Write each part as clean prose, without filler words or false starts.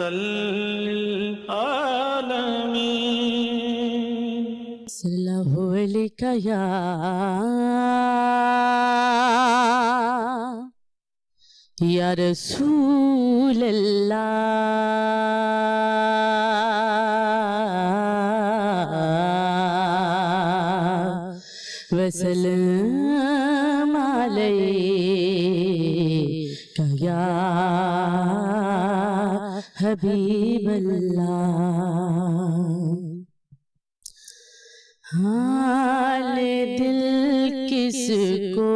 लिल आलमीन। सल्लल्लाहु अलैका या रसूल अल्लाह वसल्लम अलैका या हबीब अल्लाह। हाल दिल किसको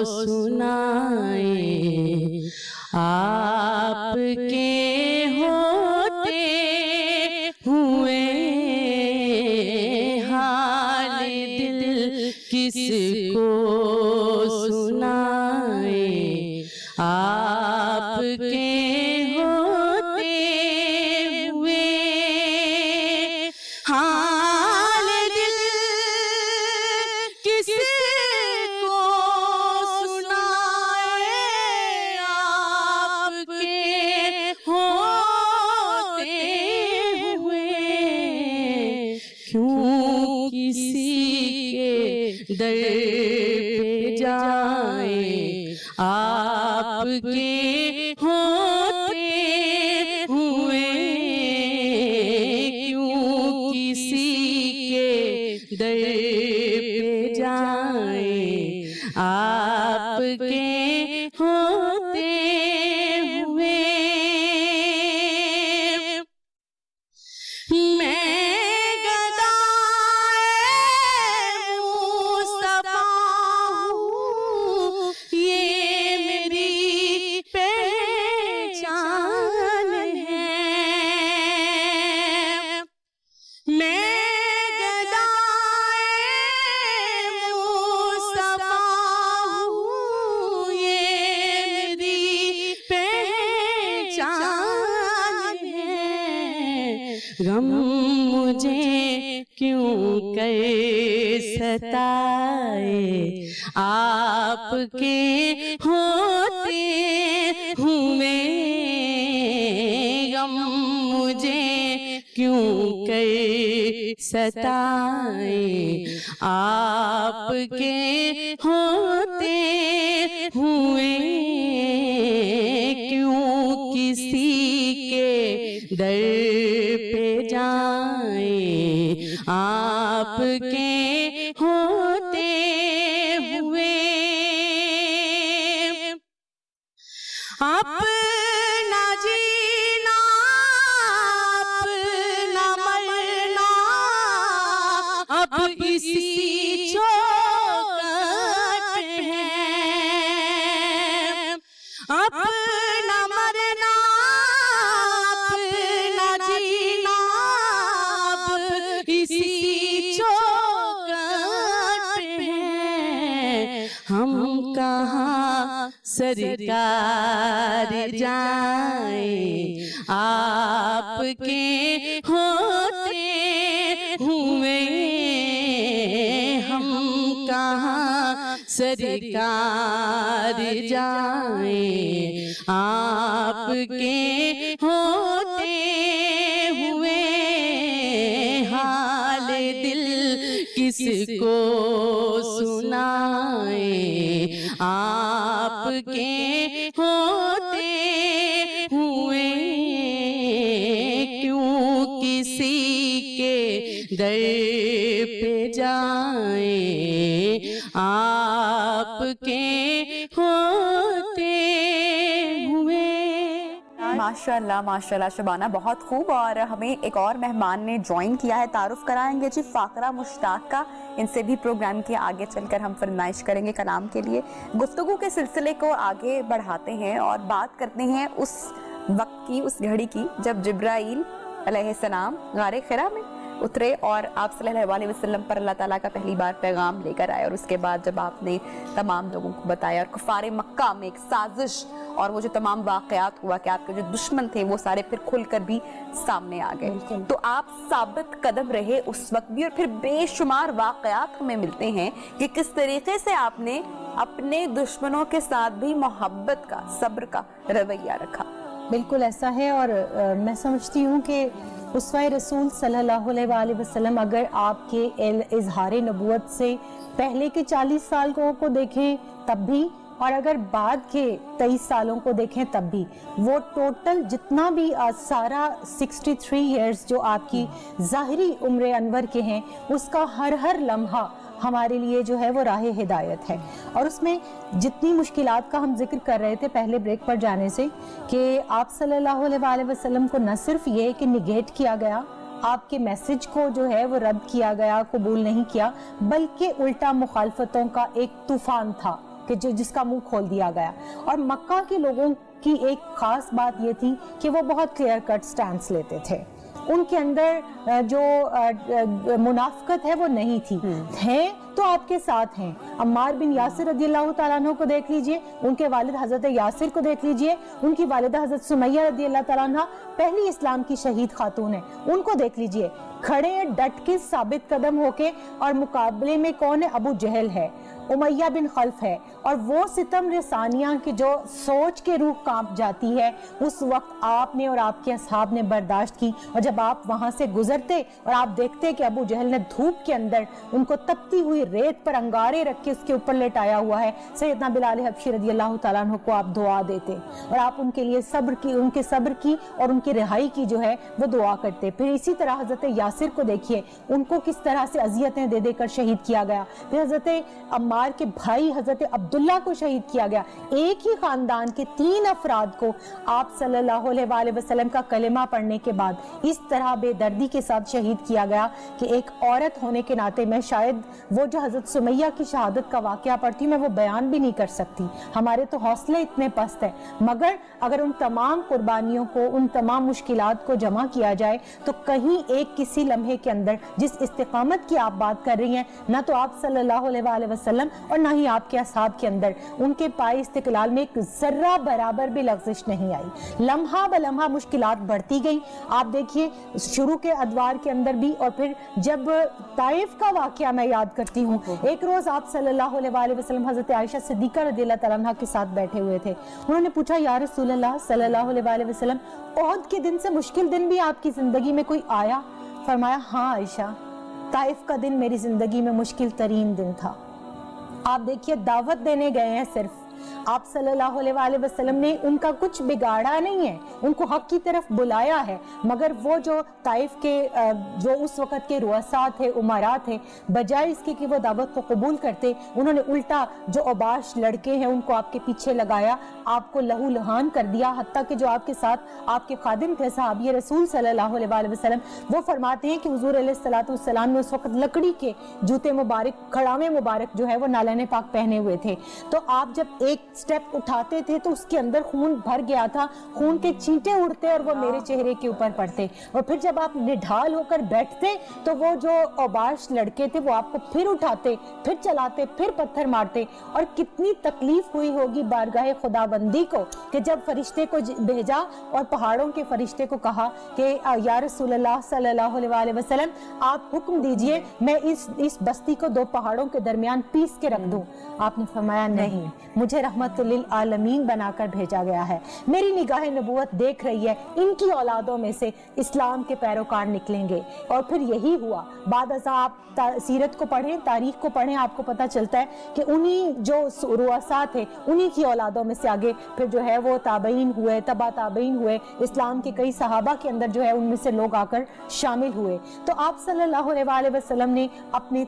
सुनाए, आपके होते हुए। हाल दिल किसको सुनाए, आपके होते हुए। हाल दिल किसको सुनाए, आपके होते हुए। क्यों किसी के दर पे जाए, आपके होते हुए। क्यों किसी के दर पे जाए, आपके होते हुए। मैं गदाए मुस्तफा हूँ, ये मेरी पहचान है। मैं गदाए मुस्तफा हूँ, ये मेरी पहचान है। गम मुझे क्यों कर सताए, आपके होते हुए। गम मुझे क्यों कर सताए, आपके होते हुए। क्यों किसी के दर पे जाए, आपके होते हुए। अपना जीना अपना मरना, अब इसी चौखट पे है। अपना मरना अपना जीना, अब इसी चौखट पे है। हम कहाँ सरकार जाए, आपके होते हुए। हम कहाँ सरकार जाए, आपके होते हुए। हाल दिल किसको सुनाए, आपके होते हुए। क्यों किसी के दर पे जाए, आपके होते हुए। माशाल्लाह माशाल्लाह शबाना, बहुत खूब। और हमें एक और मेहमान ने ज्वाइन किया है, तारुफ कराएंगे जी फाकरा मुश्ताक का। इनसे भी प्रोग्राम के आगे चलकर हम फरमाइश करेंगे कलाम के लिए। गुफ्तगू के सिलसिले को आगे बढ़ाते हैं और बात करते हैं उस वक्त की, उस घड़ी की जब जिब्राईल अलैहिस्सलाम गारे हिरा में उतरे और आप सल्लल्लाहु अलैहि वसल्लम पर अल्लाह ताला का पहली बार पैगाम लेकर आए। और उसके बाद जब आपने तमाम लोगों को बताया और कुफारे मक्का में एक साजिश और वो जो तमाम वाक़यात हुआ कि आपके जो दुश्मन थे वो सारे फिर खुलकर भी सामने आ गए, तो आप साबित कदम रहे उस वक्त भी। और फिर बेशुमार वाक़यात हमें मिलते हैं कि किस तरीके से आपने अपने दुश्मनों के साथ भी मोहब्बत का, सब्र का रवैया रखा। बिल्कुल ऐसा है। और मैं समझती हूँ कि उसवा रसूल सल्लल्लाहु अलैहि वसल्लम अगर आपके इजहार नबूवत से पहले के 40 साल को देखें तब भी, और अगर बाद के 23 सालों को देखें तब भी, वो टोटल जितना भी सारा 63 इयर्स जो आपकी ज़ाहिरी उम्र अनवर के हैं, उसका हर लम्हा हमारे लिए जो है वो राह हिदायत है। और उसमें जितनी मुश्किलात का हम जिक्र कर रहे थे पहले ब्रेक पर जाने से, कि आप सल्लल्लाहु अलैहि वसल्लम को न सिर्फ ये कि निगेट किया गया, आपके मैसेज को जो है वो रद्द किया गया, कबूल नहीं किया, बल्कि उल्टा मुखालफतों का एक तूफान था कि जिसका मुंह खोल दिया गया। और मक्का के लोगों की एक खास बात ये थी कि वो बहुत क्लियर कट स्टैंड लेते थे, उनके अंदर जो मुनाफिकत है वो नहीं थी। हैं तो आपके साथ हैं। अम्मार बिन यासिर रदियल्लाहु ताला अन्हु को देख लीजिए, उनके वालिद हजरत यासिर को देख लीजिए, उनकी वालिदा हजरत सुमैया रदियल्लाहु ताला अन्हा पहली इस्लाम की शहीद खातून है, उनको देख लीजिए, खड़े डट के साबित कदम होके। और मुकाबले में कौन है? अबू जहल है, उमैया बिन खल्फ है। और वो सितम रसानियां की जो सोच के रूह कांप जाती है, उस वक्त आपने और आपके असहाब ने बर्दाश्त की। और जब आप वहां से गुजरते और आप देखते कि अबू जहल ने धूप के अंदर उनको तपती हुई रेत पर अंगारे रख के उसके ऊपर लेटाया हुआ है, सैयदना बिलाल हबशी रदियल्लाहु ताला अन्हु को आप दुआ देते और आप उनके लिए उनके सब्र की और उनकी रिहाई की जो है वो दुआ करते। फिर इसी तरह हजरत यासिर को देखिए, उनको किस तरह से अजियतें दे देकर शहीद किया गया। फिर हजरत अम्मार के भाई हजरत अब्दुल्ला को शहीद किया गया। एक ही खानदान के 3 अफराद को आप सल्लल्लाहु अलैहि वसल्लम का कलेमा पढ़ने के बाद इस तरह बेदर्दी के साथ शहीद किया गया कि एक औरत होने के नाते मैं शायद वो जो हजरत सुमैया की शहादत का वाकया पढ़ती हूँ, मैं वो बयान भी नहीं कर सकती। हमारे तो हौसले इतने पस्त हैं। मगर अगर उन तमाम कुर्बानियों को, उन तमाम मुश्किलात को जमा किया जाए तो कहीं एक किसी लम्हे के अंदर जिस इस्तिकामत की आप बात कर रही हैं, ना तो आप सल्लल्लाहु अलैहि वसल्लम और ना ही आपके असहाब के अंदर उनके पाए इस्तिकलाल में एक जर्रा बराबर भी लग़ज़िश नहीं आई। लम्हा ब लम्हा मुश्किलात बढ़ती गई। आप देखिए शुरू के अदवार के अंदर भी, और फिर जब ताइफ का वाकया मैं याद करती हूँ, एक रोज आप सल्लल्लाहु अलैहि वसल्लम हजरत आयशा सिद्दीका रज़ियल्लाहु ताला अन्हा के साथ बैठे हुए थे। उन्होंने पूछा, या रसूल अल्लाह सल्लल्लाहु अलैहि वसल्लम, ओहद के दिन से मुश्किल दिन भी आपकी जिंदगी में कोई आया? फरमाया, हाँ आयशा, ताइफ का दिन मेरी जिंदगी में मुश्किल तरीन दिन था। आप देखिए, दावत देने गए हैं सिर्फ, आप सल्लल्लाहु अलैहि वसल्लम ने उनका कुछ बिगाड़ा नहीं है, उनको हक की तरफ बुलाया है। मगर वो जो ताइफ के जो उस वक्त के रुअसा थे, उमरा थे, बजाय इसके कि वो दावत को कबूल करते, उन्होंने उल्टा जो अबाश लड़के हैं उनको आपके पीछे लगाया, आपको लहू लुहान कर दिया। हत्ता कि जो आपके साथ आपके खादिम थे साहबी रसूल सल्लल्लाहु अलैहि वसल्लम, वो फरमाते हैं कि हुजूर अलैहिस्सलातु वस्सलाम ने उस वक्त लकड़ी के जूते मुबारक, खड़ामे मुबारक जो है वो नालाने पाक पहने हुए थे। तो आप जब एक स्टेप उठाते थे तो उसके अंदर खून भर गया था, खून के छींटे उड़ते और वो मेरे चेहरे के ऊपर पड़ते। और फिर जब आप निढाल होकर बैठते तो वो जो औबाश लड़के थे वो आपको फिर उठाते, फिर चलाते, फिर पत्थर मारते। और कितनी तकलीफ हुई होगी बारगाह खुदाबंदी को कि जब फरिश्ते को भेजा और पहाड़ों के फरिश्ते को कहा कि या रसूलल्लाह सल्लल्लाहु अलैहि वसल्लम, आप हुक्म दीजिए मैं इस बस्ती को 2 पहाड़ों के दरमियान पीस के रख दूं। आपने फरमाया, नहीं, मुझे रहमतुल लिल आलमीन बनाकर भेजा गया है, मेरी निगाह नबूवत देख रही है, इनकी औलादों में से इस्लाम के पैरोकार निकलेंगे। और फिर यही हुआ। बाद अज़ा आप सीरत को पढ़ें, तारीख को पढ़ें, आपको पता चलता है कि उन्हीं जो रुअसा थे उन्हीं की औलादों में से आगे फिर जो है वो ताबईन हुए, तबा ताबईन हुए, इस्लाम के कई सहाबा के अंदर जो है उनमें से लोग आकर शामिल हुए। तो आप सल्लल्लाहु अलैहि वसल्लम ने अपनी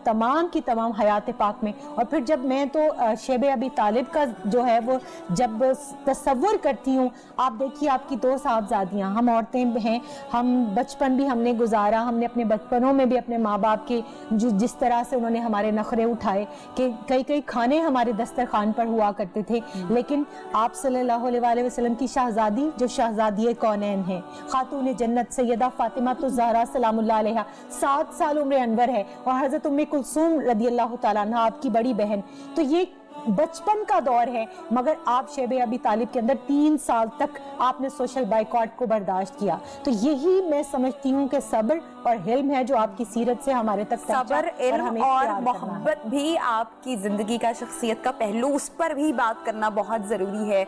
तमाम की तमाम हयात पाक में, और फिर जब मैं तो शेबे अबी तालिब का जो है वो जब तसव्वुर करती हूँ, आप देखिए आपकी 2 साहबजादियाँ, हम औरतें हैं, हम बचपन भी हमने गुजारा, हमने अपने बचपनों में भी अपने माँ बाप के जिस तरह से उन्होंने हमारे नखरे उठाए कि कई खाने हमारे दस्तरखान पर हुआ करते थे। लेकिन आप सल्लल्लाहु अलैहि वसल्लम की शहजादी जो शहजादी कौनैन है, खातून जन्नत सैयदा फातिमा तो ज़हरा सलामुल्लाह अलैहा 7 साल उम्र अनवर है, और हज़रत उम्मे कुलसूम रदियल्लाहु ताला अन्हा आपकी बड़ी बहन। तो ये बचपन का दौर है, मगर आप शैबे अबी तालिब के अंदर 3 साल तक आपने सोशल बाइकॉट को बर्दाश्त किया। तो यही मैं समझती हूँ कि सब्र और हिल्म है जो आपकी सीरत से हमारे तक सब्र, इल्म और मोहब्बत भी आपकी जिंदगी का, शख्सियत का पहलू, उस पर भी बात करना बहुत जरूरी है।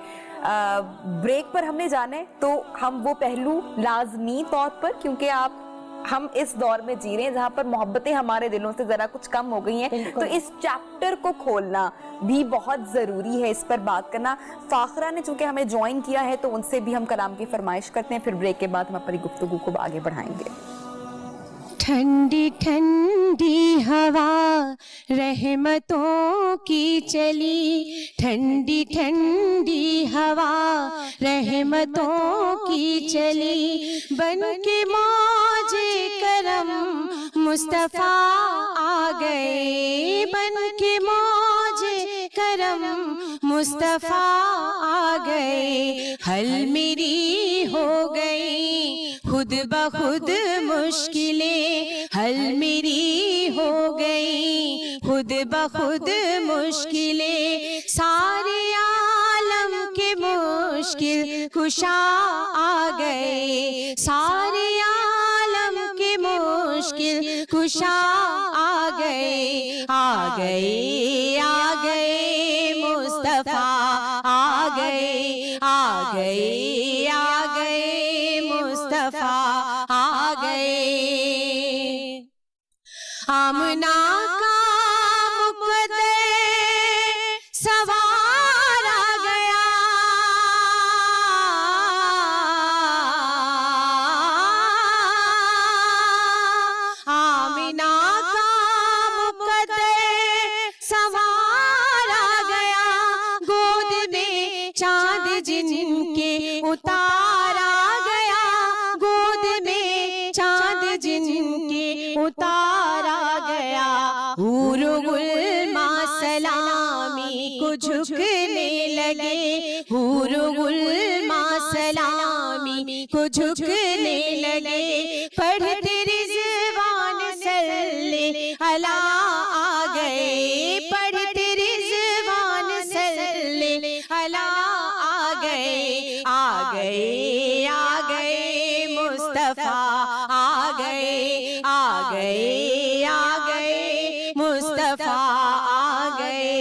ब्रेक पर हमने जाने तो हम वो पहलू लाजमी तौर पर, क्योंकि हम इस दौर में जी रहे हैं जहाँ पर मोहब्बतें हमारे दिलों से जरा कुछ कम हो गई हैं, तो इस चैप्टर को खोलना भी बहुत जरूरी है, इस पर बात करना। फाखरा ने चूंकि हमें ज्वाइन किया है तो उनसे भी हम कलाम की फरमाइश करते हैं, फिर ब्रेक के बाद हम अपनी गुफ्तगू को आगे बढ़ाएंगे। ठंडी ठंडी हवा रहमतों की चली, ठंडी ठंडी हवा रहमतों की चली, बन के मौजे करम मुस्तफ़ा आ गए, बन के मौजे करम मुस्तफ़ा आ गए। हल मेरी हो गई खुद ब खुद मुश्किलें, हल मेरी हो गई खुद ब खुद मुश्किलें, सारे आलम के मुश्किल कुशा आ गए, सारे आलम के मुश्किल कुशा आ गए, आ गए, आ गए मुस्तफ़ा आ गए, आ गए, आ गए मुस्तफ़ा आ गए। आमना का मुक़द्दर सवार आ गया, आमिना का मुक़द्दर सवार आ गया, गोद में चाँद जिनके उतार आ गया, गोद में चाँद जिनके उतार आ गया। हूर गुल माँ सलामी को झुकने लगे, हूर गुल माँ सलामी को झुकने लगे, पढ़ते रिज़वान सल्ले अला आ गए, पढ़ते रिज़वान सल्ले अला आ गए, आ गए, आ गए मुस्तफ़ा आ गए, आ गए, आ गए मुस्तफ़ा आ गए।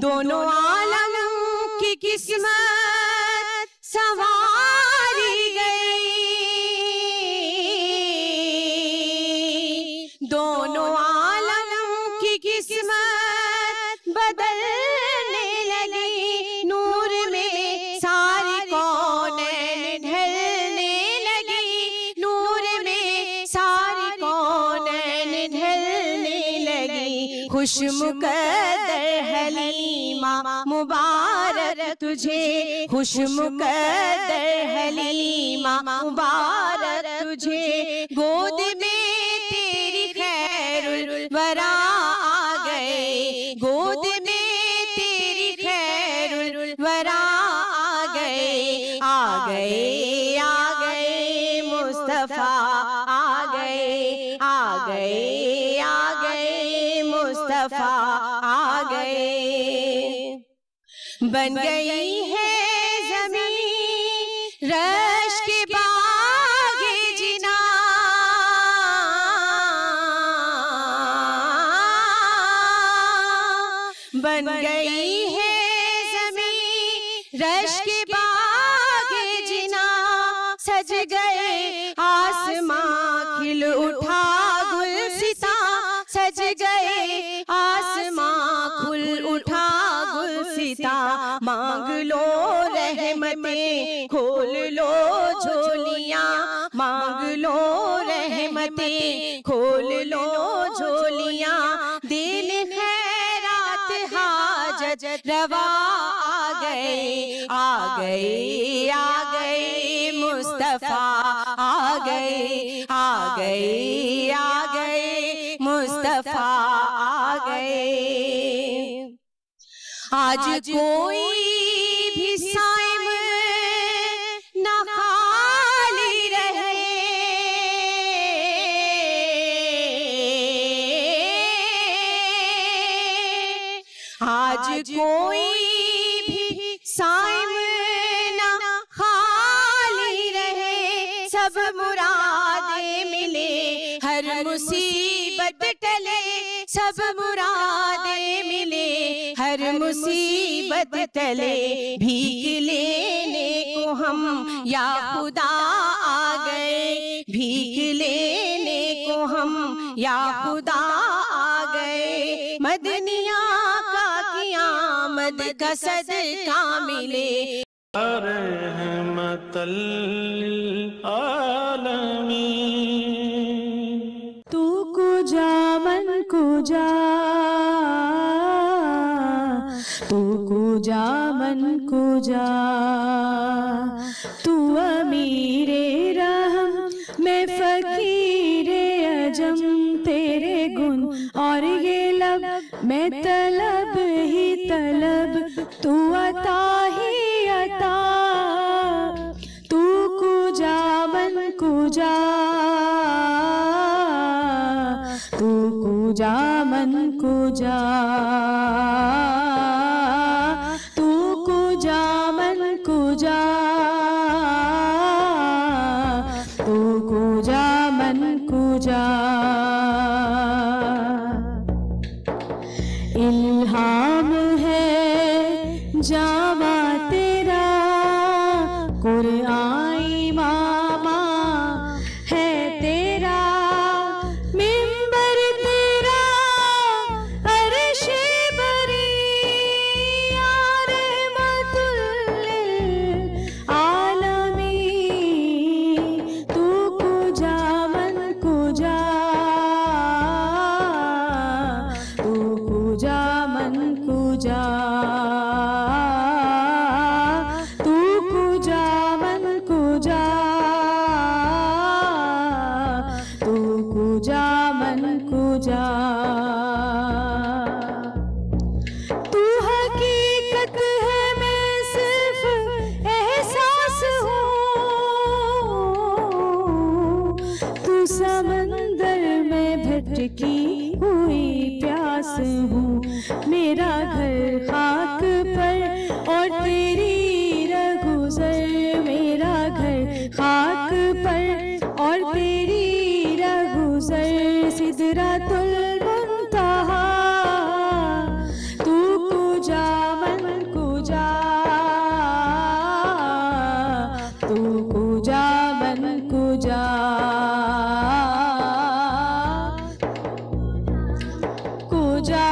दोनों आलम की किस्मत संवारी गई, दोनों आलम की किस्मत बदलने लगी, नूर में सारी कौनैन ढलने लगी, नूर में सारी कौनैन ढलने लगी। खुश मुक़द्दर हलीमा मुबारक तुझे, खुश मुक़द्दर हलीमा मुबारक तुझे, गोद में तेरी खैरुल वरा आ गए, गोद में तेरी खैरुल वरा आ गए, आ गए, आ गए मुस्तफ़ा आ गए, आ गए, आ गए मुस्तफ़ा आ गए। बन गई है ज़मीं रश के बागे जिना, बन गई है ज़मीं रश के बागे जिना, सज गए आसमां खिल उठा गुलसिता, सज गए आसमां खुल उठा गुलसिता, मांग लो रहमतें खोल लो झोलियां, मांग लो रहमतें खोल लो झोलियां, दिल खैरात हाजत रवा आ गए, आ गए, आ गए मुस्तफ़ा आ गए, आ गए, आ गए मुस्तफ़ा आ गए। आज कोई भी साइम ना खाली रहे, सब मुरादें मिले, हर मुसीबत टले, सब मुरादें मिले, हर मुसीबत टले। भीख लेने को हम या खुदा आ गए, भीख लेने को हम या खुदा आ गए। मदनिया का क़यामत का सदका मिले। रहमतल आलमीन। तू कुजा मन कुजा, तू कुजा मन कुजा, तू अमीरे रहम मैं फकीरे अजम, तेरे गुण और ये लब मैं तलब ही तलब, तू अता ही अता। तू कुजा मन कुजा, तू कुजा मन कुजा, तू कुजा मन कुजा, तू कुजा मन कुजा। इल्हाम है जावा तेरा, कुरआनी मामा है तेरा, मिंबर तेरा अर्शे बरी, रहमतुल आलमीन। तू कुजा मन कुजा, तू कुजा मन कुजा, तू कुजा मन कुजा, तू कुजा मन कुजा। तू हकीकत है मैं सिर्फ एहसास हूँ, तू समंदर में भटकी हुई प्यास हूँ। मेरा घर खाक पर और तेरी रगुज़र, मेरा घर खाक पर और तेरी रगुज़र। सिदरतुल मुंतहा, तू कुजा मन कुजा, तू कुजा मन कुजा, कुजा,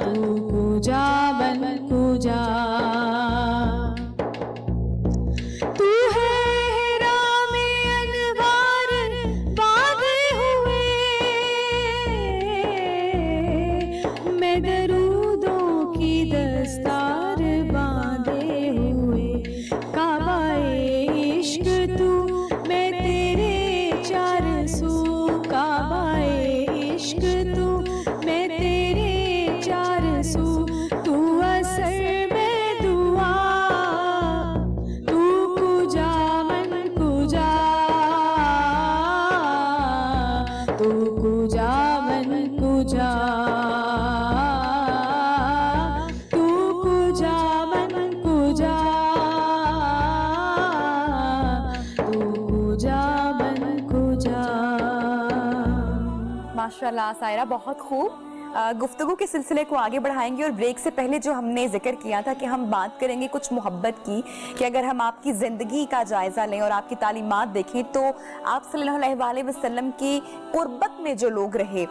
तू कुजा मन कुजा। तू है हिरा में अनवार बांधे हुए, मैं दरूदों की दस्तार बांधे हुए। काबाए इश्क तू मैं तेरे चार सू, काबाए इश्क तू मैं तेरे चार सू। तू असर में दुआ, तू कुजा मन कुजा, तू कुजा मन कुजा, तू कुजा मन कुजा, तू कुजा मन कुजा। माशाल्लाह सायरा, बहुत खूब। गुफ्तगू के सिलसिले को आगे बढ़ाएंगे और ब्रेक से पहले जो हमने जिक्र किया था कि हम बात करेंगे कुछ मोहब्बत की, कि अगर हम आपकी ज़िंदगी का जायज़ा लें और आपकी तालीमात देखें तो आप सल्लल्लाहु अलैहि वसल्लम की कुर्बत में जो लोग रहे,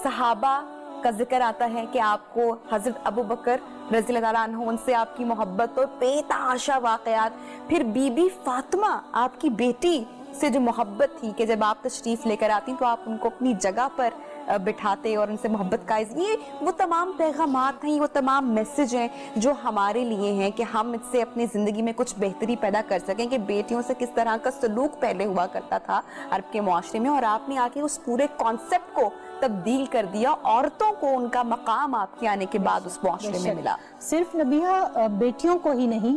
सहाबा का जिक्र आता है कि आपको हज़रत अबू बकर रज़ियल्लाहु अन्हु उनसे आपकी मोहब्बत और बेतहाशा वाक़यात, फिर बीबी फातिमा आपकी बेटी से जो मोहब्बत थी कि जब आप तशरीफ़ लेकर आती तो आप उनको अपनी जगह पर बिठाते और उनसे मोहब्बत का, ये वो तमाम पैगामात हैं, वो तमाम मैसेज हैं जो हमारे लिए हैं कि हम इससे अपनी ज़िंदगी में कुछ बेहतरी पैदा कर सकें कि बेटियों से किस तरह का सलूक पहले हुआ करता था अरब के मुआशरे में, और आपने आके उस पूरे कॉन्सेप्ट को तब्दील कर दिया। औरतों को उनका मकाम आपके आने के बाद उस मुआशरे में मिला। सिर्फ नबिया बेटियों को ही नहीं,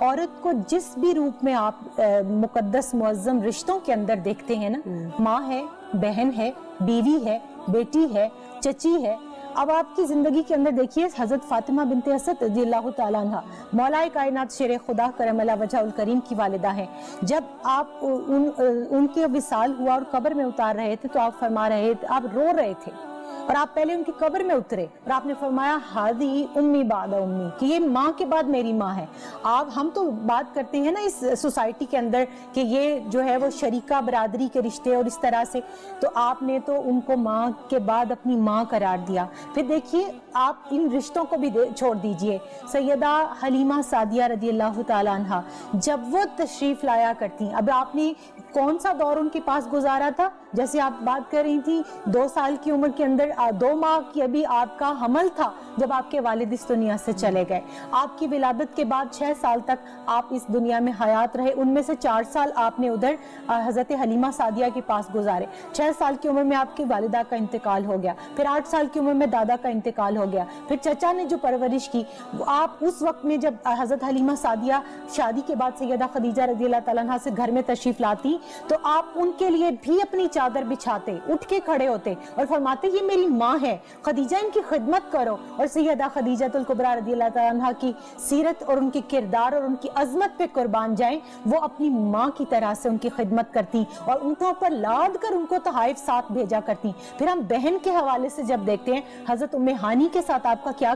औरत को जिस भी रूप में आप मुकद्दस मुअज़्ज़म रिश्तों के अंदर देखते हैं ना, माँ है, बहन है, बीवी है, बेटी है, चची है। अब आपकी जिंदगी के अंदर देखिए हजरत फातिमा बिनते असद रज़ियल्लाहु ताला अन्हा, मौलाए कायनात शेर खुदा करम अला वजहुल करीम की वालिदा है। जब आप उनके विसाल हुआ और कब्र में उतार रहे थे तो आप फरमा रहे थे, आप रो रहे थे और आप पहले उनकी कब्र में उतरे और आपने फरमाया हादी उम्मी बाद उम्मी, कि ये माँ के बाद मेरी माँ है। आप हम तो बात करते हैं ना इस सोसाइटी के अंदर कि ये जो है वो शरीका बरादरी के रिश्ते और इस तरह से, तो आपने तो उनको माँ के बाद अपनी माँ करार दिया। फिर देखिए आप इन रिश्तों को भी छोड़ दीजिए। सैयदा हलीमा सादिया रदी अल्लाह ताला अन्हा जब वो तशरीफ लाया करती, अब आपने कौन सा दौर उनके पास गुजारा था, जैसे आप बात कर रही थी 2 साल की उम्र के अंदर 2 माह की अभी आपका हमल था जब आपके वालिद इस दुनिया से चले गए। आपकी विलादत के बाद 6 साल तक आप इस दुनिया में हयात रहे, उनमें से 4 साल आपने उधर हजरत हलीमा सादिया के पास गुजारे। 6 साल की उम्र में आपकी वालिदा का इंतकाल हो गया, फिर 8 साल की उम्र में दादा का इंतकाल हो गया, फिर चचा ने जो परवरिश की, आप उस वक्त में जब हजरत हलीमा सादिया शादी के बाद सैयदा खदीजा रज़ी अल्लाह तआला अन्हा से घर में तशरीफ लाती तो आप उनके लिए भी अपनी चादर बिछाते, उठ के खड़े होते और फरमाते ये मेरी माँ है, खदीजा इनकी खिदमत करो। और सैयदा खदीजतुल कुबरा रज़ी अल्लाह तआला अन्हा की सीरत और उनके किरदार और उनकी अजमत पे कुर्बान जाएं, वो अपनी माँ की तरह से उनकी खिदमत करती और उनके ऊपर लाद कर उनको तहाइफ साथ भेजा करती। फिर हम बहन के हवाले से जब देखते हैं हजरत उम्मे हानी के साथ आपका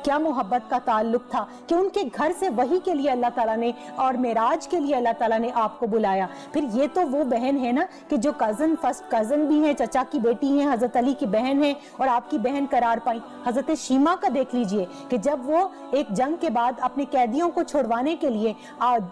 क्या मोहब्बत का ताल्लुक था कि उनके घर से वही के लिए अल्लाह ताला ने और मेराज के लिए अल्लाह ताला ने आपको बुलाया। फिर ये तो वो बहन है ना कि जो फर्स्ट कजन भी है, चचा की बेटी है, हजरत अली की बहन है और आपकी बहन करार पाई। हजरत शीमा का देख लीजिए कि जब वो एक जंग के बाद अपने कैदियों को छुड़वाने के लिए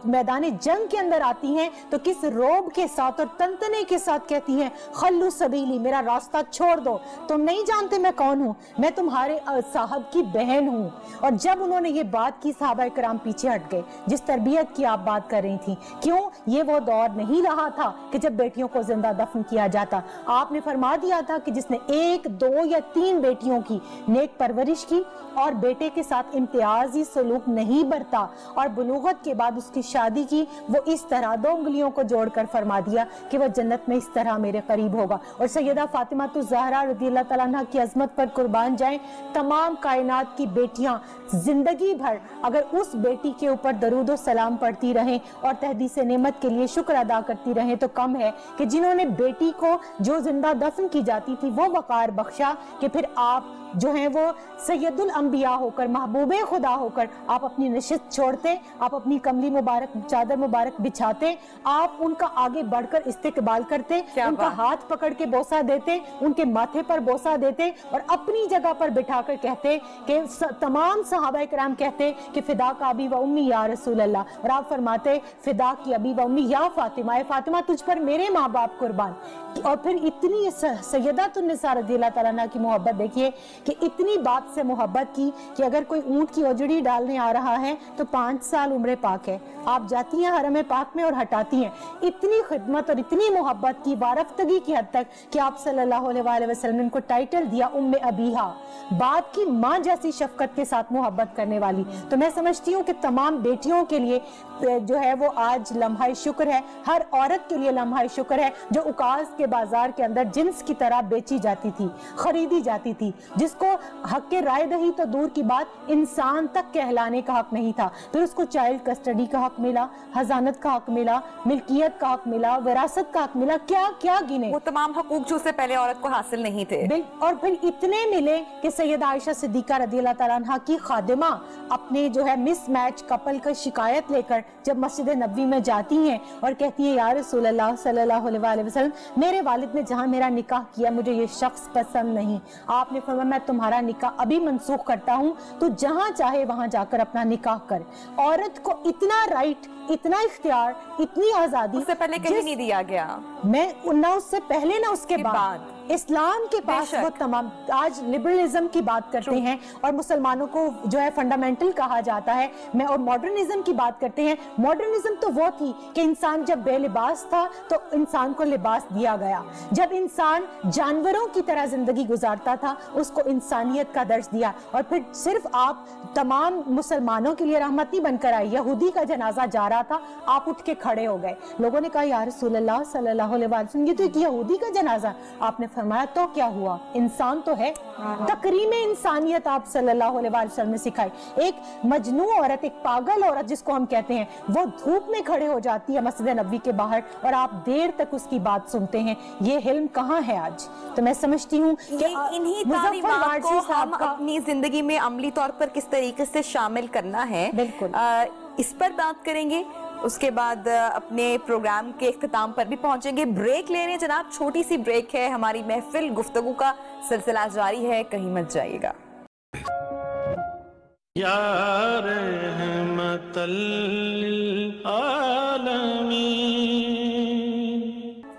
मैदान जंग के अंदर आती हैं तो किस रोब के साथ और तंतने के साथ कहती हैं खल्लू सबीली, मेरा रास्ता छोड़ दो, तुम नहीं जानते मैं कौन हूँ, मैं तुम्हारे साहब की बहन हूँ। और जब उन्होंने ये बात की सहाबा कराम पीछे हट गए। जिस तरबियत की आप बात कर रही थी, क्यों ये वो दौर नहीं रहा था कि जब बेटियों को जिंदा दफन किया जाता। आपने फरमा दिया था कि जिसने 1, 2 या 3 बेटियों की नेक परवरिश की और बेटे के साथ इम्तियाजी सलूक नहीं बरता और बुलूगत के बाद उसकी शादी की, वो इस तरह 2 उंगलियों को जोड़कर फरमा दिया कि वह जन्नत में इस तरह मेरे करीब होगा। और सैयदा फातिमा तो ज़हरा रज़ी अल्लाह तआला अन्हा की अजमत पर कुर्बान जाएं, तमाम कायनात की बेटियां जिंदगी भर अगर उस बेटी के ऊपर दरूद और सलाम पढ़ती रहें और तहदीस नेमत के लिए शुक्र अदा करती रहें तो कम है कि जिन्होंने बेटी को जो जिंदा दफन की जाती थी वो वकार बख्शा कि फिर आप जो हैं वो सैयदुल अंबिया होकर, महबूबे खुदा होकर आप अपनी नशिस्त छोड़ते, आप अपनी कमली मुबारक चादर मुबारक बिछाते, आप उनका आगे बढ़कर इस्तेकबाल करते, उनका हाथ पकड़ के बोसा देते, उनके माथे पर बोसा देते और अपनी जगह पर बिठाकर कहते कि तमाम सहाबा कराम कहते कि फिदा का अबी व उम्मी या रसूल अल्लाह, और आप फरमाते फिदा की अबी व उम्मी या फातिमा, फातिमा तुझ पर मेरे माँ बाप कुर्बान। और फिर इतनी सैयदतुन्निसा रज़ियल्लाहु तआला अन्हा की मोहब्बत देखिए कि इतनी बात से मोहब्बत की कि अगर कोई ऊंट की ओजड़ी डालने आ रहा है तो 5 साल उम्र पाक है, आप जाती हैं हरम पाक में और हटाती हैं। इतनी खिदमत और इतनी मोहब्बत की, वारफ्तगी की हद तक कि आप सल्लल्लाहु अलैहि वसल्लम ने उनको टाइटल दिया उम्मे अबीहा, बाप की माँ जैसी शफकत के साथ मोहब्बत करने वाली। तो मैं समझती हूँ कि तमाम बेटियों के लिए जो है वो आज लम्हा शुक्र है, हर औरत के लिए लम्हा शुक्र है जो उकास के बाजार के अंदर जिन्स की तरह बेची जाती थी, खरीदी जाती थी, जिसको हक के राय दही तो दूर की बात इंसान तक कहलाने का हक नहीं था। फिर उसको चाइल्ड कस्टडी का हक मिला, हजानत का हक मिला, मिल्कियत का हक मिला, विरासत का हक मिला, क्या क्या गिने वो तमाम हकूक जो उससे पहले औरत को हासिल नहीं थे। और फिर इतने मिले कि सैयदा आयशा सिद्दीका रज़ियल्लाहु तआला अन्हा की खादिमा अपने जो है मिसमैच कपल का शिकायत लेकर जब मस्जिद नबवी में जाती हैं और कहती हैं या रसूल अल्लाह सल्लल्लाहु अलैहि वसल्लम, मेरे वालिद ने जहाँ मेरा निकाह किया मुझे ये शख्स पसंद नहीं। आपने फरमाया मैं तुम्हारा निकाह अभी मंसूख करता हूँ, तो जहाँ चाहे वहाँ जाकर अपना निकाह कर। औरत को इतना राइट, इतना इख्तियार, इतनी आजादी उससे पहले कहीं नहीं दिया गया। मैं ना उससे पहले ना उसके बाद इस्लाम के पास वो तमाम, आज लिबरलिज्म की बात करते हैं और मुसलमानों को जो है फंडामेंटल कहा जाता है, मैं और मॉडर्निज्म की बात करते हैं। मॉडर्निज्म तो वो थी कि इंसान जब बेलिबास था तो इंसान को लिबास दिया गया, जब इंसान जानवरों की तरह जिंदगी गुजारता था उसको इंसानियत का दर्ज दिया। और फिर सिर्फ आप तमाम मुसलमानों के लिए रहमत नहीं बनकर आई, यहूदी का जनाजा जा रहा था, आप उठ के खड़े हो गए, लोगों ने कहा या रसूल अल्लाह सल्लल्लाहु अलैहि वसल्लम ये तो एक यहूदी का जनाजा। आपने फरमाया तो क्या हुआ, इंसान तो है। तकरीम इंसानियत आप सल्लल्लाहु अलैहि वसल्लम ने सिखाई। एक मजनू औरत, एक पागल औरत जिसको हम कहते हैं, वो धूप में खड़े हो जाती है मस्जिद नबवी के बाहर और आप देर तक उसकी बात सुनते हैं। ये हिल्म कहाँ है आज? तो मैं समझती हूँ कि इन्हीं तालीमात को हम अपनी जिंदगी में अमली तौर पर किस तरीके से शामिल करना है, बिल्कुल इस पर बात करेंगे। उसके बाद अपने प्रोग्राम के इख्तिताम पर भी पहुंचेंगे। ब्रेक ले रहे हैं जनाब, छोटी सी ब्रेक है। हमारी महफिल गुफ्तगू का सिलसिला जारी है, कहीं मत जाइएगा। या रहमतल लिल आलमीन।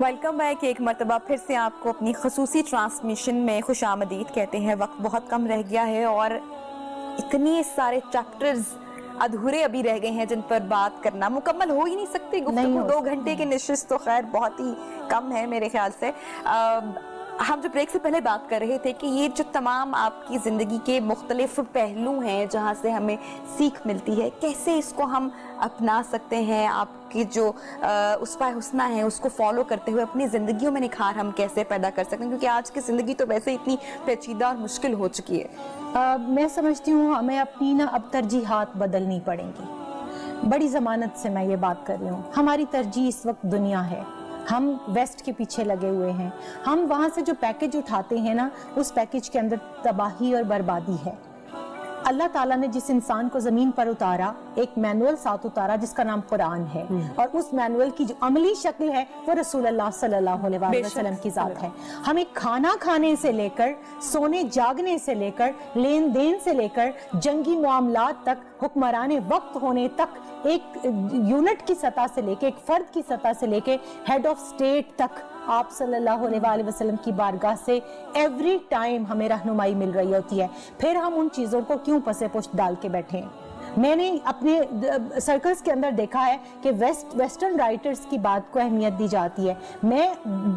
Welcome back. एक मरतबा फिर से आपको अपनी खसूसी ट्रांसमिशन में खुशामदीद कहते हैं। वक्त बहुत कम रह गया है और इतने सारे चैप्टर्स अधूरे अभी रह गए हैं जिन पर बात करना मुकम्मल हो ही नहीं सकती। गुफ्तगू 2 घंटे की निशिस्त तो खैर बहुत ही कम है मेरे ख्याल से। हम जो ब्रेक से पहले बात कर रहे थे कि ये जो तमाम आपकी ज़िंदगी के मुख्तलिफ पहलू हैं जहाँ से हमें सीख मिलती है, कैसे इसको हम अपना सकते हैं, आपकी जो उसवा हुस्ना है उसको फॉलो करते हुए अपनी ज़िंदगियों में निखार हम कैसे पैदा कर सकते हैं, क्योंकि आज की ज़िंदगी तो वैसे इतनी पेचीदा और मुश्किल हो चुकी है। मैं समझती हूँ हमें अपनी ना अब तरजीहात बदलनी पड़ेंगी। बड़ी ज़मानत से मैं ये बात कर रही हूँ। हमारी तरजीह इस वक्त दुनिया है, हम वेस्ट के पीछे लगे हुए हैं। हम वहाँ से जो पैकेज उठाते हैं ना, उस पैकेज के अंदर तबाही और बर्बादी है। अल्लाह ताला ने जिस इंसान को ज़मीन पर उतारा, एक मैनुअल साथ उतारा जिसका नाम कुरान है, और उस मैनुअल की जो अमली शक्ल है वो रसूलुल्लाह सल्लल्लाहु अलैहि वसल्लम की ज़ात है। हमें खाना खाने से लेकर, सोने जागने से लेकर, लेन देन से लेकर, जंगी मामलात तक, हुक्मराने वक्त होने तक, एक यूनिट की सतह से लेके, एक फर्द की सतह से लेके हेड ऑफ स्टेट तक आप सल्लल्लाहु अलैहि वसल्लम की बारगाह से एवरी टाइम हमें रहनुमाई मिल रही होती है। फिर हम उन चीज़ों को क्यों पसे पुष्ट डाल के बैठे हैं? मैंने अपने सर्कल्स के अंदर देखा है कि वेस्टर्न राइटर्स की बात को अहमियत दी जाती है। मैं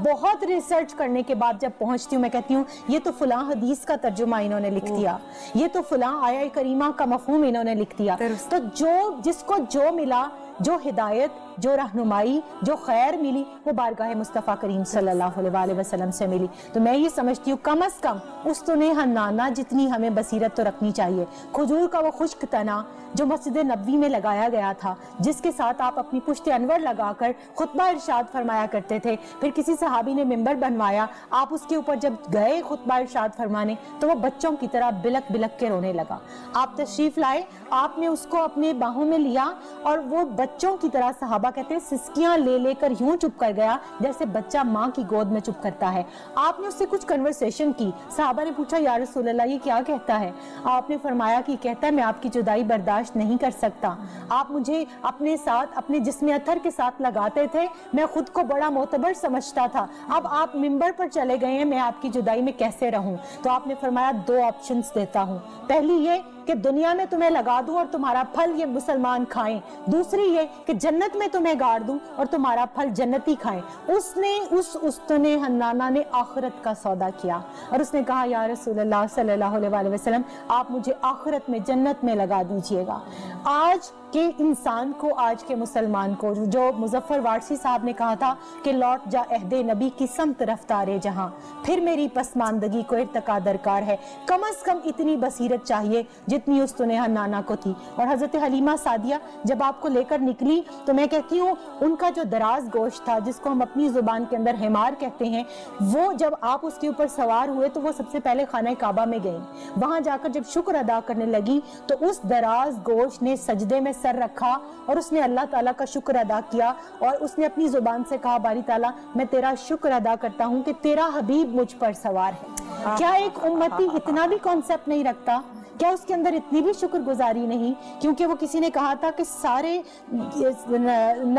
बहुत रिसर्च करने के बाद जब पहुंचती हूँ, मैं कहती हूँ ये तो फलां हदीस का तर्जुमा इन्होंने लिख दिया, ये तो फलां आया करीमा का मफहूम इन्होंने लिख दिया। तो जो जिसको जो मिला, जो हिदायत, जो रहनुमाई, जो खैर मिली, वो बारगाह मुस्तफ़ा करीम सल्लल्लाहु अलैहि वसल्लम से मिली। तो मैं ये समझती हूँ कम अज़ कम उस तुने हन्नाना जितनी हमें बसीरत तो रखनी चाहिए। खजूर का वो खुश्क तना जो मस्जिद नबवी में लगाया गया था, जिसके साथ आप अपनी पुश्ते अनवर लगाकर खुतबा इरशाद फरमाया करते थे। फिर किसी सहाबी ने मिंबर बनवाया, आप उसके ऊपर जब गए खुतबा इरशाद फरमाने तो वो बच्चों की तरह बिलक बिलक के रोने लगा। आप तशरीफ लाए, आपने उसको अपने बाहों में लिया और वो बच्चों की तरह, सहाबा कहते हैं, सिसकियां ले लेकर यूं चुप कर गया जैसे बच्चा माँ की गोद में चुप करता है। आपने उससे कुछ कन्वर्सेशन की। सहाबा ने पूछा, या रसूल अल्लाह ये क्या कहता है? आपने फरमाया कि कहता है मैं आपकी जुदाई बर्दाश्त नहीं कर सकता। आप मुझे अपने साथ, अपने जिस्म अथर के साथ लगाते थे, मैं खुद को बड़ा मोतबर समझता था। अब आप मिंबर पर चले गए हैं, मैं आपकी जुदाई में कैसे रहूं? तो आपने फरमाया 2 ऑप्शंस देता हूं। पहली ये कि दुनिया में तुम्हें लगा दूं और तुम्हारा फल ये मुसलमान खाएं। दूसरी ये कि जन्नत में तुम्हें गाड़ दूं और तुम्हारा फल जन्नती खाएं। उसने उस्तने हन्नाना ने आखिरत का सौदा किया और उसने कहा, या रसूलल्लाह सल्लल्लाहु अलैहि वसल्लम, आप मुझे आखिरत में जन्नत में लगा दीजिएगा। आज के इंसान को, आज के मुसलमान को, जो मुजफ्फर वारसी साहब ने कहा था कि लौट जा अहदे नबी की समत रफ्तारे जहां, फिर मेरी पसमानदगी को इर्तका दरकार है। कम अज कम इतनी बसीरत चाहिए जितनी उस तुने हन्नाना को थी। और हजरत हलीमा सादिया जब आपको लेकर निकली तो मैं कहती हूँ उनका जो दराज गोश्त था, जिसको हम अपनी जुबान के अंदर हिमार कहते हैं, वो जब आप उसके ऊपर सवार हुए तो वो सबसे पहले खाना काबा में गई। वहां जाकर जब शुक्र अदा करने लगी तो उस दराज गोश्त ने सजदे में सर रखा और उसने अल्लाह ताला का शुक्र अदा किया और उसने अपनी जुबान से कहा, बारी ताला मैं तेरा शुक्र अदा करता हूँ कि तेरा हबीब मुझ पर सवार है। क्या एक उम्मती इतना भी कॉन्सेप्ट नहीं रखता? क्या उसके अंदर इतनी भी शुक्रगुजारी नहीं? क्योंकि वो किसी ने कहा था कि सारे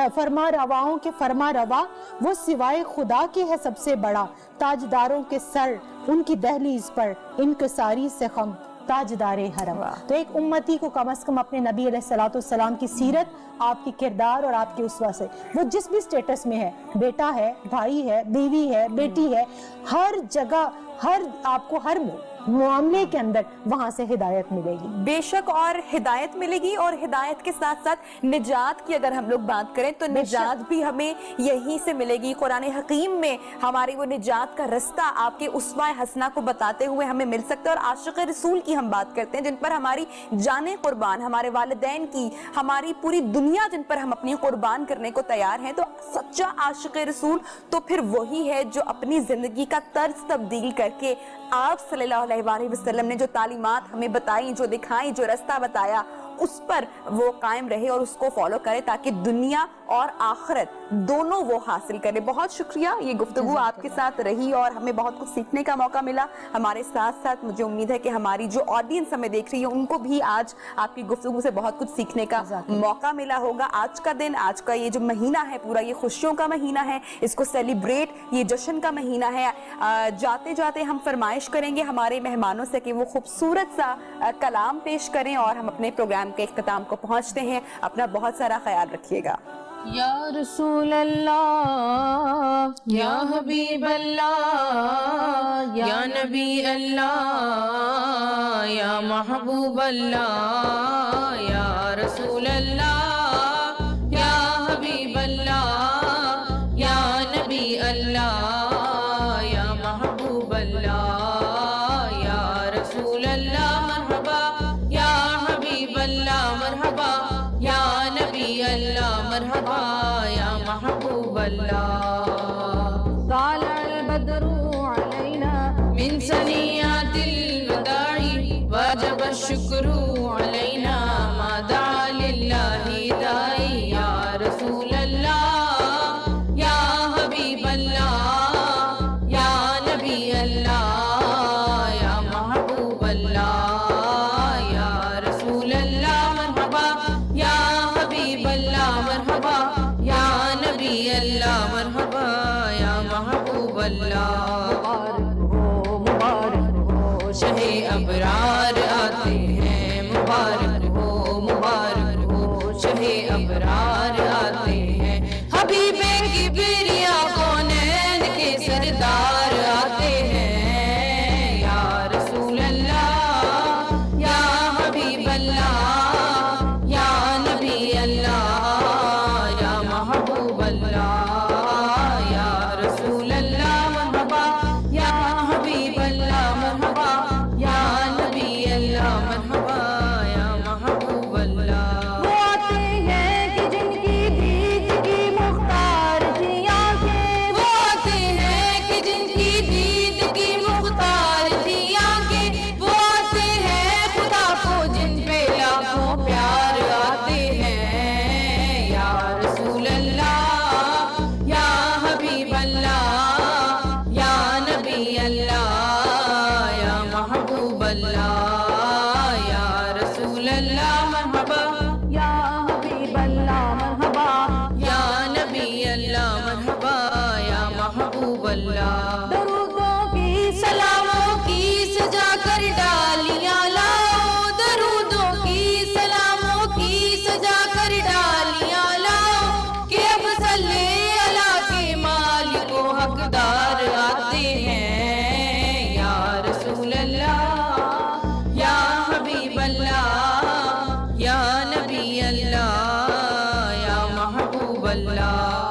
फरमा रवाओं के फरमा रवा वो सिवाय खुदा के है सबसे बड़ा, ताजदारों के सर उनकी दहलीज पर इनकसारी से खम ताजदारे हरम। तो एक उम्मती को कम से कम अपने नबी अलैहिस्सलाम की सीरत, आपकी किरदार और आपके उसवा से, वो जिस भी स्टेटस में है, बेटा है, भाई है, बीवी है, बेटी है, हर जगह, हर आपको हर मामले के अंदर वहां से हिदायत मिलेगी। बेशक, और हिदायत मिलेगी, और हिदायत के साथ साथ निजात की अगर हम लोग बात करें तो निजात भी हमें यहीं से मिलेगी। कुरान हकीम में हमारी वो निजात का रास्ता आपके उस्वा हसना को बताते हुए हमें मिल सकता है। और आशिक रसूल की हम बात करते हैं जिन पर हमारी जाने कुर्बान, हमारे वालिदैन की, हमारी पूरी दुनिया जिन पर हम अपनी कुर्बान करने को तैयार हैं, तो सच्चा आशिक रसूल तो फिर वही है जो अपनी जिंदगी का तर्ज तब्दील करके आप सल्लल्लाहु अलैहि वसल्लम ने जो तालीमात हमें बताई, जो दिखाई, जो रास्ता बताया, उस पर वो कायम रहे और उसको फॉलो करे ताकि दुनिया और आखिरत दोनों वो हासिल करे। बहुत शुक्रिया, ये गुफ्तगू आपके साथ रही और हमें बहुत कुछ सीखने का मौका मिला। हमारे साथ साथ मुझे उम्मीद है कि हमारी जो ऑडियंस हमें देख रही है उनको भी आज आपकी गुफ्तगू से बहुत कुछ सीखने का मौका मिला होगा। आज का दिन, आज का ये जो महीना है पूरा, ये खुशियों का महीना है, इसको सेलिब्रेट, ये जश्न का महीना है। जाते जाते हम फरमाइश करेंगे हमारे मेहमानों से कि वो खूबसूरत सा कलाम पेश करें और हम अपने प्रोग्राम के इख्तिताम को पहुंचते हैं। अपना बहुत सारा ख्याल रखिएगा। या रसूल अल्लाह, या हबीब अल्लाह, या नबी अल्लाह, या महबूब अल्लाह, या रसूल अल्लाह, या हबीब अल्लाह, या नबी अल्लाह, या महबूब अल्लाह, या रसूल अल्लाह मरहबा, या हबीब अल्लाह मरहबा, या नबी अल्लाह मरहबा, या महबूब अल्लाह। तालअल बद्रु अलैना मिन सनियातिल वदाई, वजब शुक्रू अलैना मा दआ लिल्लाहि दाई। या रसूल अल्लाह, या हबीब अल्लाह, या नबी अल्लाह, या महबूब अल्लाह, या रसूल अल्लाह मरहबा, या हबीब अल्लाह मरहबा, या नबी अल्लाह मरहबा, या महबूब अल्लाह। मुबारक हो शहे अबरार आते हैं, मुबारक हो शहे अबरार आते हैं। हबीबे की बिरिया कौनैन के सरदार आते हैं। या रसूल अल्लाह, या हबीब अल्लाह, या नबी अल्लाह, या महबूब अल्लाह, या रसूल अल्लाह मरहबा, या हबीब अल्लाह मरहबा, या नबी अल्लाह मरहबा, या महबूब अल्लाह। वो आते हैं कि जिनकी दीद की मुख्तार थी आंखें, वो आते हैं कि जिनकी दीद की मुख्तार थी आंखें, वो आते हैं खुदा को जिन पे लाखों प्यार आते हैं। या रसूल अल्लाह, या हबीब अल्लाह, या नबी अल्लाह, या महबूब अल्लाह, या रसूल अल्लाह मरहबा, या हबीब अल्लाह मरहबा, या नबी अल्लाह मरहबा, या महबूब अल्लाह। दरूदों की सलामों की सजा कर डालियां लाओ, दरूदों की सलामों की सजा कर डालियां लाओ, कि अब सल्ले अला के मालिको हकदार आते हैं। या रसूल अल्लाह, या हबीब अल्लाह, या नबी अल्लाह, या महबूब अल्लाह।